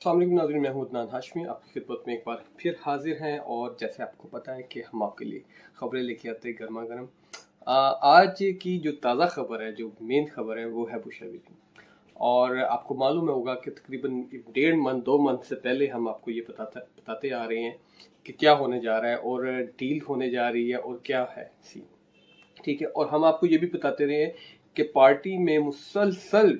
अस्सलाम वालेकुम नाज़रीन, मैं हूं अदनान हाशमी आपकी खिदमत में एक बार फिर हाजिर हैं। और जैसे आपको पता है कि हम आपके लिए खबरें लेके आते हैं गर्मा गर्म। आज की जो ताज़ा खबर है, जो मेन खबर है, वो है बुशरा बीबी। और आपको मालूम होगा कि तकरीबन 1.5 मंथ 2 मंथ से पहले हम आपको ये बताते आ रहे हैं कि क्या होने जा रहा है और डील होने जा रही है और क्या है सीन। ठीक है, और हम आपको ये भी बताते रहे हैं कि पार्टी में मुसलसल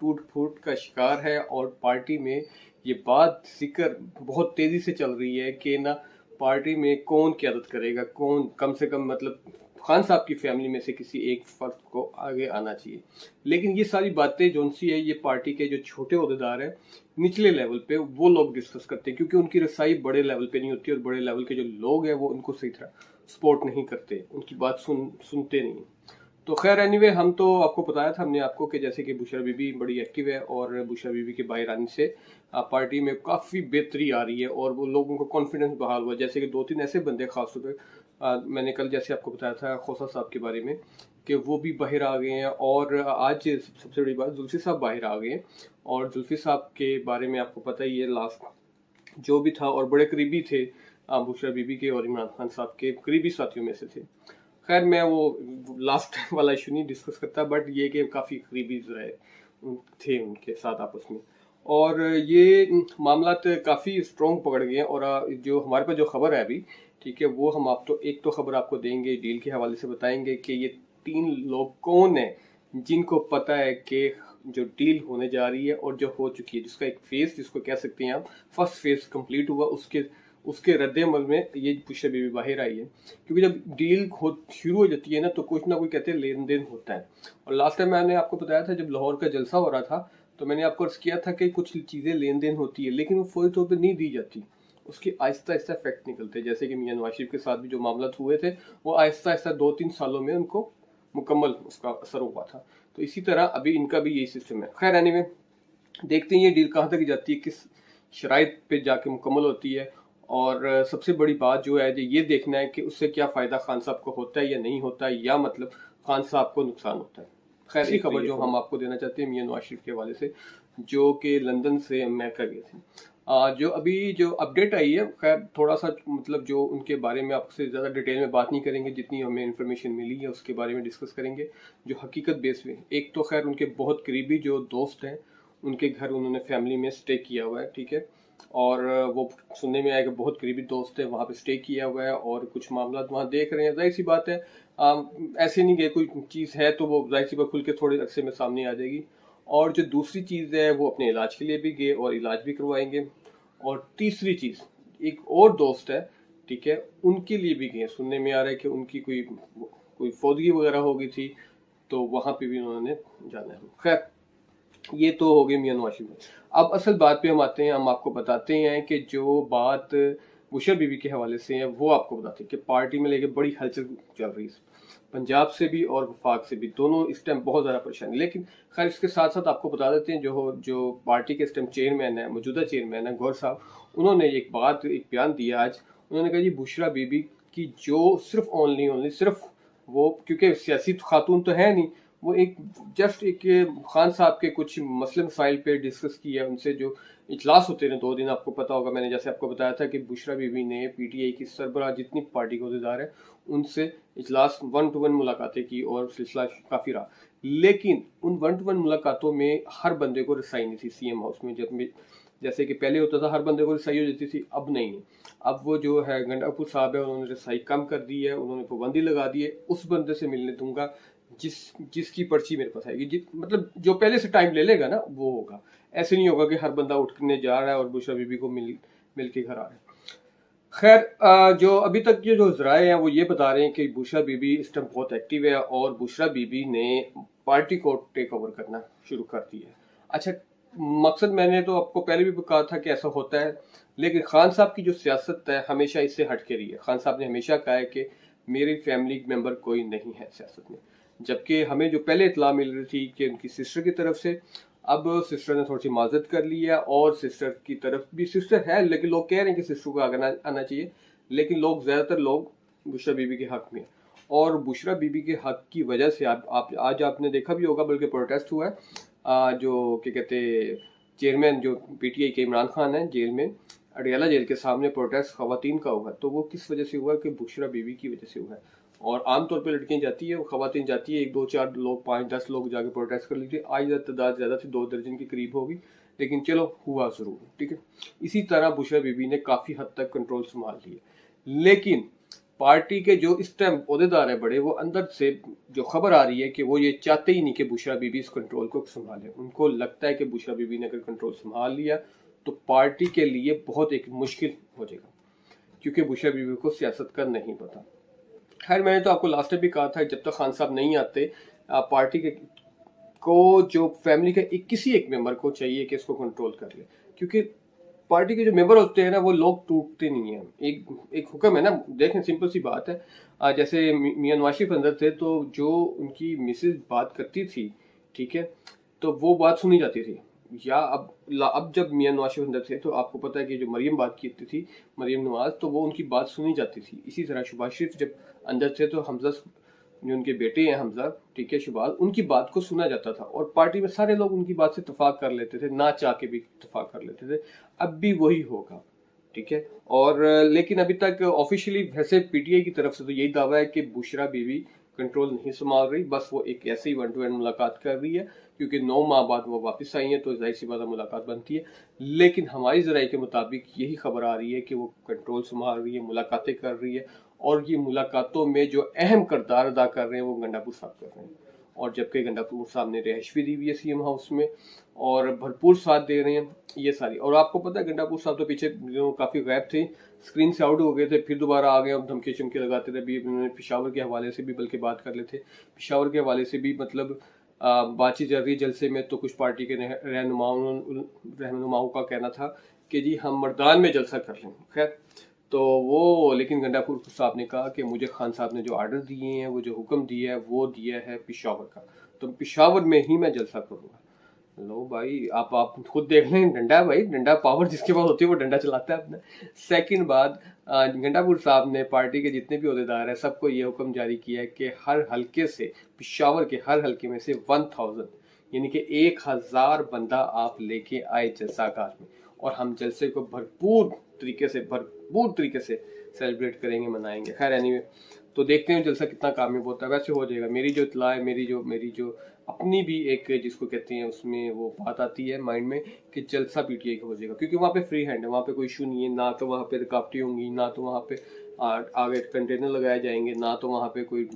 टूट फूट का शिकार है और पार्टी में ये बात जिक्र बहुत तेजी से चल रही है कि ना पार्टी में कौन क़यादत करेगा, कौन कम से कम मतलब खान साहब की फैमिली में से किसी एक फर्द को आगे आना चाहिए। लेकिन ये सारी बातें जो सी है, ये पार्टी के जो छोटे अहदेदार हैं निचले लेवल पे वो लोग डिस्कस करते हैं, क्योंकि उनकी रसाई बड़े लेवल पे नहीं होती और बड़े लेवल के जो लोग हैं वो उनको सही तरह सपोर्ट नहीं करते, उनकी बात सुनते नहीं। तो खैर एनीवे, हम तो आपको बताया था हमने आपको कि जैसे कि बुशरा बीबी बड़ी एक्टिव है और बुशरा बीबी के बाहर आने से पार्टी में काफ़ी बेहतरी आ रही है और वो लोगों को कॉन्फिडेंस बहाल हुआ। जैसे कि 2-3 ऐसे बंदे खासतौर पर मैंने कल जैसे आपको बताया था खोसा साहब के बारे में कि वो भी बाहर आ गए हैं। और आज सबसे बड़ी बात, जुल्फी साहब बाहर आ गए हैं। और जुल्फी साहब के बारे में आपको पता ही है, लास्ट जो भी था और बड़े करीबी थे बुशरा बीबी के और इमरान खान साहब के करीबी साथियों में से थे। खैर मैं वो लास्ट टाइम वाला इशू नहीं डिस्कस करता, बट ये कि काफ़ी करीबी रहे थे उनके साथ आपस में। और ये मामला काफ़ी स्ट्रॉन्ग पकड़ गए हैं। और जो हमारे पास जो खबर है अभी, ठीक है, वो हम आप तो एक तो खबर आपको देंगे, डील के हवाले से बताएंगे कि ये 3 लोग कौन है जिनको पता है कि जो डील होने जा रही है और जो हो चुकी है, जिसका एक फेज जिसको कह सकते हैं आप, फर्स्ट फेज कंप्लीट हुआ, उसके रद्द-ए-अमल में ये बुशरा बीबी बाहर आई है। क्योंकि जब डील शुरू हो जाती है ना, तो कुछ ना कुछ कहते हैं लेन देन होता है। और लास्ट टाइम मैंने आपको बताया था जब लाहौर का जलसा हो रहा था, तो मैंने आपको अर्ज किया था कि कुछ चीज़ें लेन देन होती है लेकिन वो फौरी तौर पर नहीं दी जाती, उसके आहिस्ता आहिस्ता इफेक्ट निकलते हैं। जैसे कि मियां नवाज शरीफ के साथ भी जो मामला हुए थे, वो आहिस्ता आहिस्ता 2-3 सालों में उनको मुकम्मल उसका असर हुआ था। तो इसी तरह अभी इनका भी यही सिस्टम है। खैर एनीवे, देखते हैं ये डील कहाँ तक जाती है, किस शराइत पे जाके मुकम्मल होती है। और सबसे बड़ी बात जो है ये देखना है कि उससे क्या फ़ायदा खान साहब को होता है या नहीं होता है, या मतलब खान साहब को नुकसान होता है। खैर ऐसी खबर जो हम आपको देना चाहते हैं मियां नवाज शरीफ के हवाले से, जो कि लंदन से अमेरिका गए थे। जो अभी जो अपडेट आई है, खैर थोड़ा सा मतलब जो उनके बारे में आपसे ज़्यादा डिटेल में बात नहीं करेंगे, जितनी हमें इन्फॉर्मेशन मिली है उसके बारे में डिस्कस करेंगे जो हकीकत बेस में। एक तो खैर उनके बहुत करीबी जो दोस्त हैं, उनके घर उन्होंने फैमिली में स्टे किया हुआ है, ठीक है। और वो सुनने में आया कि बहुत करीबी दोस्त है, वहाँ पे स्टे किया हुआ है और कुछ मामला वहाँ देख रहे हैं। जाहिर सी बात है, ऐसे नहीं कि कोई चीज़ है तो वो जाहिर सी बात खुल के थोड़े अरसे में सामने आ जाएगी। और जो दूसरी चीज़ है, वो अपने इलाज के लिए भी गए और इलाज भी करवाएंगे। और तीसरी चीज़, एक और दोस्त है, ठीक है, उनके लिए भी गए। सुनने में आ रहा है कि उनकी कोई फौदगी वगैरह हो गई थी, तो वहाँ पे भी उन्होंने जाना है। खैर ये तो हो गई मियां नवाज शरीफ। अब असल बात पे हम आते हैं, हम आपको बताते हैं कि जो बात बुशरा बीबी के हवाले से है वो आपको बताते हैं कि पार्टी में लेके बड़ी हलचल चल रही है, पंजाब से भी और वफाक से भी, दोनों इस टाइम बहुत ज़्यादा परेशान है। लेकिन खैर इसके साथ साथ आपको बता देते हैं जो पार्टी के इस टाइम चेयरमैन है, मौजूदा चेयरमैन है गौर साहब, उन्होंने एक बयान दिया आज। उन्होंने कहा जी बुशरा बीबी की जो सिर्फ ओनली सिर्फ वो, क्योंकि सियासी खातून तो है नहीं, वो एक जस्ट एक खान साहब के कुछ मसले मसाइल पे डिस्कस किया उनसे। जो इजलास होते हैं 2 दिन, आपको पता होगा, मैंने जैसे आपको बताया था कि बुशरा बीबी ने पीटीआई की सरबराह जितनी पार्टी के अहदेदार है उनसे इजलास 1-to-1 मुलाकातें की और सिलसिला काफ़ी रहा। लेकिन उन 1-to-1 मुलाकातों में हर बंदे को रसाई नहीं थी सीएम हाउस में। जैसे कि पहले होता था हर बंदे को रसाई हो जाती थी, अब नहीं है। अब वो जो है गंडापुर साहब है, उन्होंने रसाई कम कर दी है, उन्होंने पाबंदी लगा दी है, उस बंदे से मिलने दूंगा जिसकी पर्ची मेरे पास आएगी, मतलब जो पहले से टाइम ले लेगा ना वो होगा। ऐसे नहीं होगा कि हर बंदा उठने जा रहा है और बुशरा बीबी को मिल के घर आ रहा है। खैर जो अभी तक ये जो जराए हैं वो ये बता रहे हैं कि बुशरा बीबी इस टाइम बहुत एक्टिव है और बुशरा बीबी ने पार्टी को टेक ओवर करना शुरू कर दिया है। अच्छा, मकसद मैंने तो आपको पहले भी कहा था कि ऐसा होता है, लेकिन खान साहब की जो सियासत है हमेशा इससे हट के रही है। खान साहब ने हमेशा कहा है कि मेरी फैमिली मेंबर कोई नहीं है सियासत में, जबकि हमें जो पहले इतला मिल रही थी कि उनकी सिस्टर की तरफ से, अब सिस्टर ने थोड़ी सी माजरत कर ली है और सिस्टर की तरफ भी सिस्टर है, लेकिन लोग कह रहे हैं कि सिस्टर को आगे आना चाहिए। लेकिन ज़्यादातर लोग बुशरा बीबी के हक में, और बुशरा बीबी के हक की वजह से आज आपने देखा भी होगा, बल्कि प्रोटेस्ट हुआ है जो क्या कहते चेयरमैन जो PTI के इमरान खान हैं, जेल में अडयाला जेल के सामने प्रोटेस्ट खवातीन का हुआ, तो वो किस वजह से हुआ कि बुशरा बीबी की वजह से हुआ है। और आमतौर पर लड़कियां जाती है, वो खवातीन जाती है, 1 2 4 लोग 5 10 लोग जाके प्रोटेस्ट कर लीजिए। आज तादाद ज़्यादा थी, 2 दर्जन के करीब होगी, लेकिन चलो हुआ ज़रूर, ठीक है। इसी तरह बुशरा बीबी ने काफ़ी हद तक कंट्रोल संभाल लिया, लेकिन पार्टी के जो इस टाइम अहदेदार है बड़े, वो अंदर से जो खबर आ रही है कि वो ये चाहते ही नहीं कि बुशरा बीबी इस कंट्रोल को संभाले। उनको लगता है कि बुशरा बीबी ने अगर कंट्रोल संभाल लिया तो पार्टी के लिए बहुत एक मुश्किल हो जाएगा, क्योंकि बुशरा बीबी को सियासत का नहीं पता। खैर, मैंने तो आपको लास्ट टाइम भी कहा था, जब तक खान साहब नहीं आते पार्टी के को जो फैमिली का किसी एक मेंबर को चाहिए कि इसको कंट्रोल कर ले, क्योंकि पार्टी के जो मेंबर होते हैं ना, वो लोग टूटते नहीं हैं। एक हुक्म है ना, देखें सिंपल सी बात है। जैसे मियां नवाज शरीफ अंदर थे, तो जो उनकी मिसेज बात करती थी, ठीक है, तो वो बात सुनी जाती थी। या अब जब मियां नवाज शरीफ अंदर थे, तो आपको पता है कि जो मरियम बात करती थी, मरियम नवाज, तो वो उनकी बात सुनी जाती थी। इसी तरह शहबाज शरीफ जब अंदर थे, तो हमजा जो उनके बेटे हैं हमजा, ठीक है, शहबाज, उनकी बात को सुना जाता था और पार्टी में सारे लोग उनकी बात से इत्तेफाक कर लेते थे, ना चाह के भी इत्तेफाक कर लेते थे। अब भी वही होगा, ठीक है। और लेकिन अभी तक ऑफिशियली वैसे PTI की तरफ से तो यही दावा है कि बुशरा बीवी कंट्रोल नहीं संभाल रही, बस वो एक ऐसे ही 1 to 1 मुलाकात कर रही है, क्योंकि 9 माह बाद वो वापस आई है, तो जाहिर सी बात मुलाकात बनती है। लेकिन हमारी ज़राए के मुताबिक यही खबर आ रही है कि वो कंट्रोल संभाल रही है, मुलाकातें कर रही है, और ये मुलाकातों में जो अहम किरदार अदा कर रहे हैं वो गंडापुर साहब कर रहे हैं। और जबकि गंडापुर साहब ने रिहाइश भी दी हुई है CM हाउस में, और भरपूर साथ दे रहे हैं ये सारी। और आपको पता है गंडापुर साहब तो पीछे जो काफ़ी गायब थे, स्क्रीन से आउट हो गए थे, फिर दोबारा आ गए, अब धमकी चमकी लगाते रहे। भी उन्होंने पेशावर के हवाले से भी बल्कि बात कर लेते, पेशावर के हवाले से भी मतलब बातचीत चल रही जलसे में, तो कुछ पार्टी के रहनुमाओं का कहना था कि जी हम मर्दान में जलसा कर लें। खैर, तो वो लेकिन गंडापुर साहब ने कहा कि मुझे खान साहब ने जो आर्डर दिए हैं, वो जो हुक्म दिया है, वो दिया है पेशावर का, तो पेशावर में ही मैं जलसा करूँगा। लो भाई, आप खुद देख लें, डंडा है भाई, डंडा पावर जिसके पास होती है वो डंडा चलाता है अपना। सेकंड बात, गंडापुर साहब ने पार्टी के जितने भी अहदेदार हैं सबको ये हुक्म जारी किया है कि हर हल्के से, पेशावर के हर हल्के में से 1000 यानी कि 1000 बंदा आप लेके आए जलसागार में, और हम जलसे को भरपूर तरीके से सेलिब्रेट करेंगे, मनाएंगे। खैर एनीवे, तो देखते हैं जलसा कितना कामयाब होता है। वैसे हो जाएगा, मेरी जो इत्तला है, मेरी जो अपनी भी एक जिसको कहते हैं उसमें वो बात आती है माइंड में कि जलसा PTI का हो जाएगा, क्योंकि वहाँ पे फ्री हैंड है, वहाँ पे कोई इशू नहीं है, ना तो वहाँ पे रुकावटें होंगी, ना तो वहाँ पे आगे कंटेनर लगाए जाएंगे, ना तो वहाँ पे कोई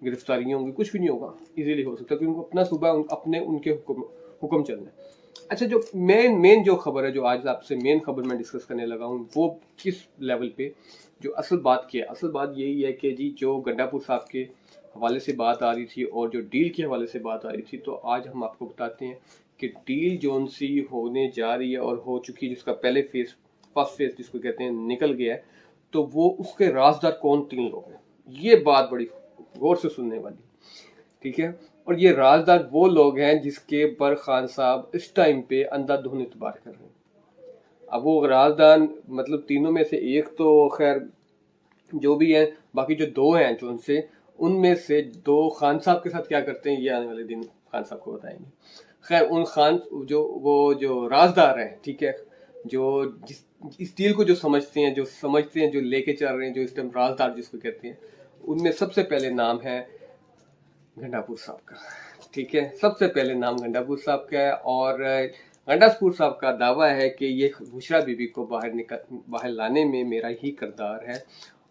गिरफ्तारियाँ होंगी, कुछ भी नहीं होगा, इजीली हो सकता है, क्योंकि अपना सुबह अपने उनके हुक्म चलना है। अच्छा, जो मेन जो खबर है, जो आज आपसे मेन खबर मैं डिस्कस करने लगा हूँ, वो किस लेवल पे, जो असल बात क्या है, असल बात यही है कि जी जो गंडापुर साहब के हवाले से बात आ रही थी और जो डील के हवाले से बात आ रही थी, तो आज हम आपको बताते हैं कि डील जोन सी होने जा रही है और हो चुकी है, जिसका पहले फर्स्ट फेज जिसको कहते हैं निकल गया है। तो वो उसके राजदार कौन 3 लोग हैं, ये बात बड़ी गौर से सुनने वाली, ठीक है। और ये राजदार वो लोग हैं जिसके पर खान साहब इस टाइम पे अंधाधुन इतबार कर रहे हैं। अब वो राजदार मतलब तीनों में से एक तो खैर जो भी है, बाकी जो 2 हैं जो उनमें से 2 खान साहब के साथ क्या करते हैं, ये आने वाले दिन खान साहब को बताएंगे। खैर, उन खान जो राजदार हैं, ठीक है, जो इस डील को जो समझते हैं, जो लेके चल रहे हैं, जो इस टाइम राजदार जिसको कहते हैं, उनमें सबसे पहले नाम है गंडापुर साहब का, ठीक है। सबसे पहले नाम गंडापुर साहब का है, और गंडापुर साहब का दावा है कि ये बुशरा बीबी को बाहर लाने में मेरा ही किरदार है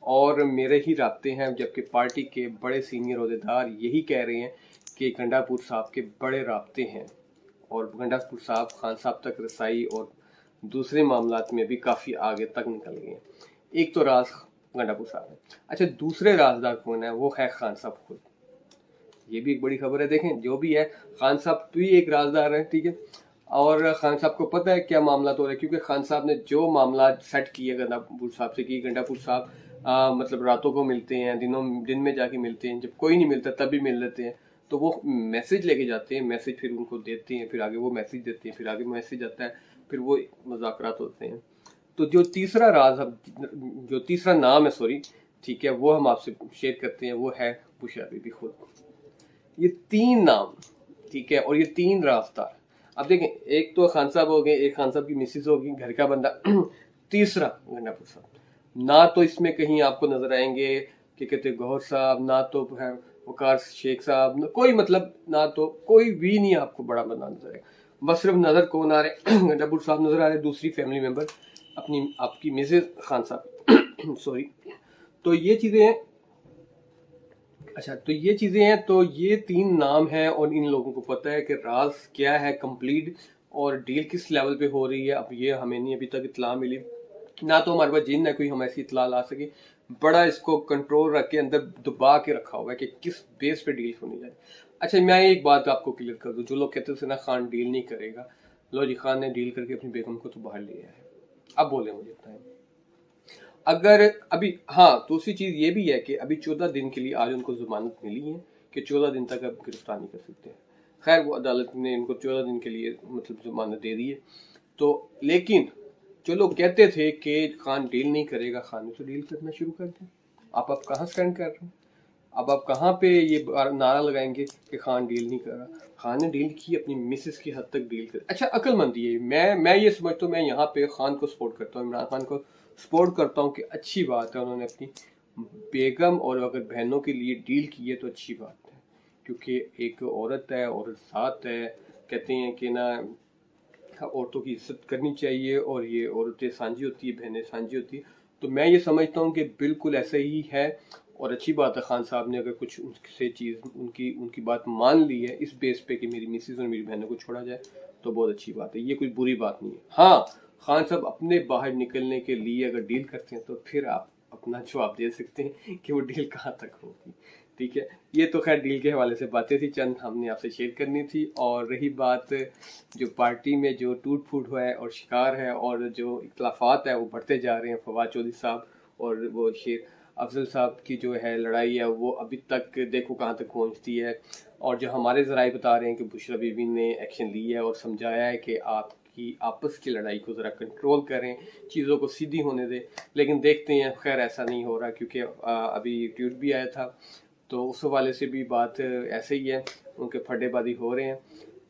और मेरे ही राब्ते हैं, जबकि पार्टी के बड़े सीनियर अहदेदार यही कह रहे हैं कि गंडापुर साहब के बड़े राब्ते हैं, और गंडापुर साहब खान साहब तक रसाई और दूसरे मामलात में भी काफ़ी आगे तक निकल गए हैं। एक तो राज गंडापुर साहब है। अच्छा, दूसरे राजदार कौन है, वो है खान साहब खुद। ये भी एक बड़ी खबर है। देखें, जो भी है, खान साहब भी एक राजदार है, ठीक है, और खान साहब को पता है क्या मामला हो रहा है, क्योंकि खान साहब ने जो मामला सेट किया गंडापुर साहब से, कि गंडापुर साहब मतलब रातों को मिलते हैं, दिन में जाके मिलते हैं, जब कोई नहीं मिलता तब भी मिल लेते हैं, तो वो मैसेज लेके जाते हैं, मैसेज फिर उनको देते हैं, फिर आगे वो मैसेज देते हैं, फिर आगे मैसेज आता है, फिर वो मुज़ाकरात होते हैं। तो जो तीसरा नाम है, सॉरी, ठीक है, वो हम आपसे शेयर करते हैं, वो है बुशरा बीबी खुद। ये 3 नाम, ठीक है, और ये 3 रास्ता। अब देखें, एक तो खान साहब हो गए, एक खान साहब की मिसिज होगी, घर का बंदा, तीसरा गंडापुर साहब। ना तो इसमें कहीं आपको नजर आएंगे कि कहते गौहर साहब, ना तो है वकार शेख साहब, ना कोई, मतलब ना तो कोई भी नहीं आपको बड़ा बंदा नजर आएगा। बस सिर्फ नजर कौन आ रहे, गंडापुर साहब नजर आ रहे, दूसरी फैमिली मेंबर अपनी आपकी मिसेज खान साहब सॉरी। तो ये चीजें हैं। अच्छा, तो ये चीजें हैं, तो ये 3 नाम हैं और इन लोगों को पता है कि राज क्या है कंप्लीट और डील किस लेवल पे हो रही है। अब ये हमें नहीं अभी तक इत्तला मिली, ना तो हमारे पास जिन है कोई हम ऐसी इत्तला ला सके। बड़ा इसको कंट्रोल रख के अंदर दबा के रखा हुआ है कि किस बेस पे डील होनी जाए। अच्छा, मैं एक बात आपको क्लियर कर दूं, जो लोग कहते थे ना खान डील नहीं करेगा, लो जी, खान ने डील करके अपनी बेगम को तो बाहर लिया है। अब बोले मुझे बताएं, अगर अभी, हाँ, दूसरी चीज ये भी है कि अभी 14 दिन के लिए आज उनको जमानत मिली है कि 14 दिन तक आप गिरफ्तार नहीं कर सकते हैं। खैर, वो अदालत ने इनको 14 दिन के लिए मतलब जमानत दे दी है। तो लेकिन जो लोग कहते थे कि खान डील नहीं करेगा, खान ने तो डील करना शुरू कर दिया। आप कहाँ स्टैंड कर रहे हैं? अब आप कहाँ पे ये नारा लगाएंगे कि खान डील नहीं कर रहा? खान ने डील की, अपनी मिसेस की हद तक डील कर। अच्छा, अक्लमंदी है। मैं ये समझता हूँ, मैं यहाँ पे खान को सपोर्ट करता हूँ, इमरान खान को सपोर्ट करता हूँ कि अच्छी बात है, उन्होंने अपनी बेगम और अगर बहनों के लिए डील की है तो अच्छी बात है, क्योंकि एक औरत है, औरत साथ है। कहते हैं कि ना, औरतों की इज्जत करनी चाहिए और ये औरतें सांझी होती है, बहनें सांझी होती है। तो मैं ये समझता हूँ कि बिल्कुल ऐसा ही है और अच्छी बात है खान साहब ने अगर कुछ उनसे चीज़ उनकी उनकी बात मान ली है इस बेस पे कि मेरी मिसेज और मेरी बहनों को छोड़ा जाए, तो बहुत अच्छी बात है, ये कोई बुरी बात नहीं है। हाँ, खान साहब अपने बाहर निकलने के लिए अगर डील करते हैं तो फिर आप अपना जवाब दे सकते हैं कि वो डील कहाँ तक होगी। ठीक है, ये तो खैर डील के हवाले से बातें थी, चंद हमने आपसे शेयर करनी थी। और रही बात जो पार्टी में जो टूट फूट हुआ है और शिकार है और जो इख्तलाफात है वो बढ़ते जा रहे हैं, फवाद चौधरी साहब और वो शेर अफजल साहब की जो है लड़ाई है वो अभी तक देखो कहाँ तक पहुँचती है। और जो हमारे ज़राए बता रहे हैं कि बुशरा बीबी ने एक्शन लिया है और समझाया है कि आपकी आपस की लड़ाई को ज़रा कंट्रोल करें, चीज़ों को सीधी होने दें। लेकिन देखते हैं, खैर ऐसा नहीं हो रहा, क्योंकि अभी ट्वीट भी आया था, तो उस हवाले से भी बात ऐसे ही है, उनके फड्डेबाजी हो रहे हैं।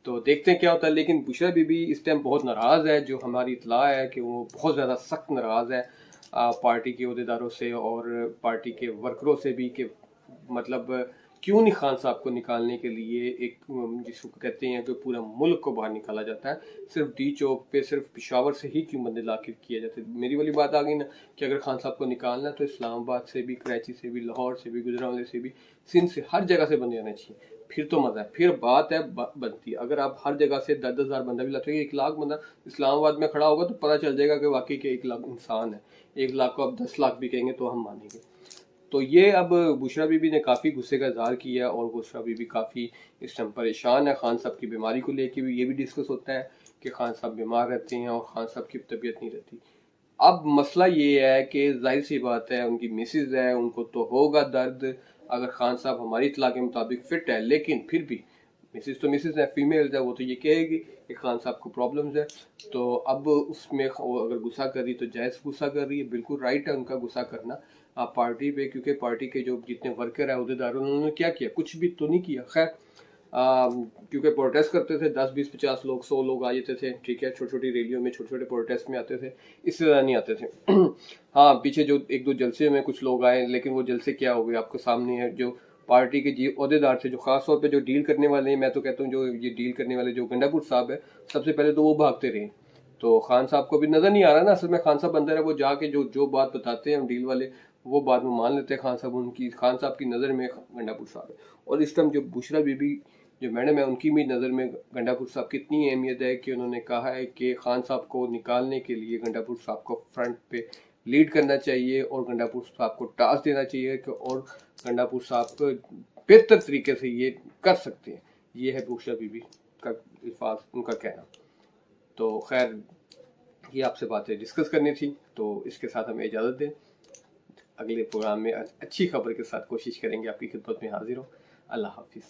तो देखते हैं क्या होता है। लेकिन बुशरा बीबी इस टाइम बहुत नाराज़ है, जो हमारी इतला है कि वो बहुत ज़्यादा सख्त नाराज़ है पार्टी के अहदेदारों से और पार्टी के वर्करों से भी, कि मतलब क्यों नहीं खान साहब को निकालने के लिए एक जिसको कहते हैं कि पूरा मुल्क को बाहर निकाला जाता है, सिर्फ डी चौक पे सिर्फ पेशावर से ही क्यों बंदे लाके किए जाते हैं। मेरी वाली बात आ गई ना कि अगर खान साहब को निकालना है तो इस्लामाबाद से भी, कराची से भी, लाहौर से भी, गुजरांवाले से भी, सिंध से, हर जगह से बंदे आने चाहिए, फिर तो मजा है, फिर बात है बनती है। अगर आप हर जगह से 10,000 बंदा भी लाते हो, 1 लाख बंदा इस्लामाबाद में खड़ा होगा तो पता चल जाएगा कि वाकई के 1 लाख इंसान है। 1 लाख को आप 10 लाख भी कहेंगे तो हम मानेंगे। तो ये अब बुशरा बीबी ने काफ़ी गुस्से का इजहार किया और बुशरा बीबी काफ़ी इस टाइम परेशान है। खान साहब की बीमारी को लेके भी ये भी डिस्कस होता है कि खान साहब बीमार रहते हैं और खान साहब की तबीयत नहीं रहती। अब मसला ये है कि जाहिर सी बात है, उनकी मिसेज है, उनको तो होगा दर्द अगर खान साहब हमारी इतला के मुताबिक फिट है, लेकिन फिर भी मिसेज तो मिसेज है, फीमेल है, वो तो ये कहेगी कि खान साहब को प्रॉब्लम्स है। तो अब उसमें वो अगर गुस्सा कर रही तो जायज़ गुस्सा कर रही है, बिल्कुल राइट है उनका गुस्सा करना पार्टी पे, क्योंकि पार्टी के जो जितने वर्कर है, अहदेदार, उन्होंने क्या किया? कुछ भी तो नहीं किया। खैर, क्योंकि प्रोटेस्ट करते थे 10, 20, 50 लोग, 100 लोग आ जाते थे, ठीक है, छोटी छोटी रैलियों में, छोटे छोटे प्रोटेस्ट में आते थे, इससे ज़्यादा नहीं आते थे। हाँ, पीछे जो 1-2 जलसे में कुछ लोग आए, लेकिन वो जलसे क्या हो गए आपके सामने है। जो पार्टी के जी अहदेदार थे, जो खास तौर पे जो डील करने वाले हैं, मैं तो कहता हूँ जो ये डील करने वाले जो गंडापुर साहब है, सबसे पहले तो वो भागते रहे। तो खान साहब को भी नजर नहीं आ रहा ना, असल में खान साहब अंदर है, वो जाके जो जो बात बताते हैं डील वाले, वो बात में मान लेते हैं खान साहब, उनकी खान साहब की नज़र में गंडापुर साहब है। और इस टाइम जो बुशरा बीबी जो मैडम है, उनकी भी नज़र में गंडापुर साहब की इतनी अहमियत है कि उन्होंने कहा है कि खान साहब को निकालने के लिए गंडापुर साहब को फ्रंट पे लीड करना चाहिए और गंडापुर साहब को टास्क देना चाहिए कि और गंडापुर साहब को बेहतर तरीके से ये कर सकते हैं। ये है बुशरा बीबी का अल्फाज, उनका कहना। तो खैर, ये आपसे बातें डिस्कस करनी थी, तो इसके साथ हमें इजाज़त दें। अगले प्रोग्राम में अच्छी खबर के साथ कोशिश करेंगे आपकी खिदमत में हाजिर हो। अल्लाह हाफिज़।